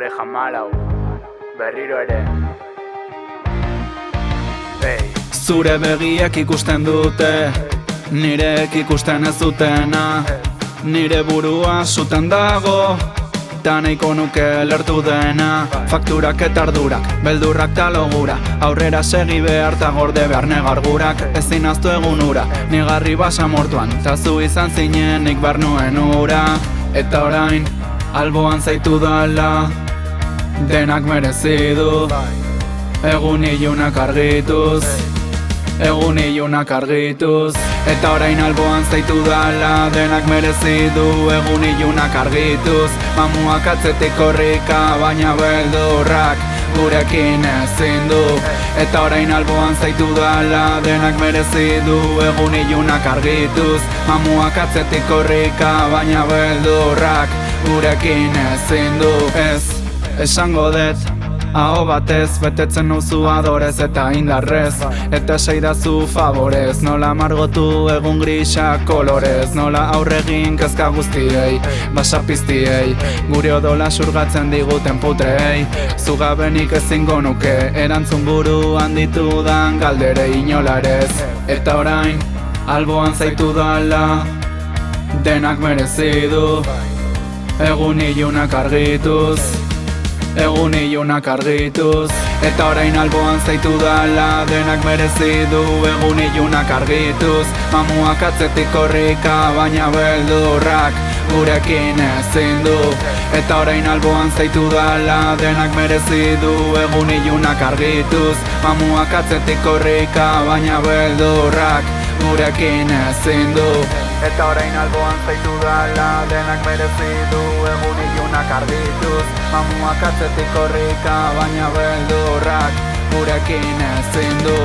Oreja malau, berriro ere. Zure begiak ikusten dute, nirek ikusten ez dutena. Nire burua zuten dago, ta nahiko nuke lertu dena. Fakturak eta ardurak, beldurrak ta logura, aurrera segi behar ta gorde behar negargurak. Ezin aztu egun ura, nigarri basa mortuan, ta zu izan zinen nik behar nuen ura. Eta orain, alboan zaitu dala, denak merezi du. Egun ilunak argituz, egun ilunak argituz. Eta orain alboan zaitu dala, denak merezi du. Egun ilunak argituz, mamuak atzetik korrika, baina beldurrak gurekin ezin du. Eta orain alboan zaitu dala, denak merezi du. Egun ilunak argituz, mamuak atzetik korrika, baina beldurrak gurekin ezin du. Ez, esango dut, aho batez, betetzen nuzu adorez eta indarrez. Eta seidazu favorez, nola margotu egun grisa kolorez. Nola aurregin kezka guztiei, basapiztiei, gure odola surgatzen diguten putrei. Zugabenik ezingo nuke, erantzun buruan ditudan galderei inolarez. Eta orain, alboan zaitu dala, denak merezi du. Egun ilunak argituz, egun ilunak argituz. Eta orain alboan zaitu dala, denak merezi du. Egun ilunak argituz, mamuak atzetik korrika, baina beldurrak gurekin ezin du. Eta orain alboan zaitu dala, denak merezi du. Egun ilunak argituz, mamuak atzetik korrika, baina beldurrak gurekin ezin du. Eta orain alboan zaitu dala, denak merezi du. Egun ilunak argituz, mamuak atzetik korrika, baina beldurrak gurekin ezin du.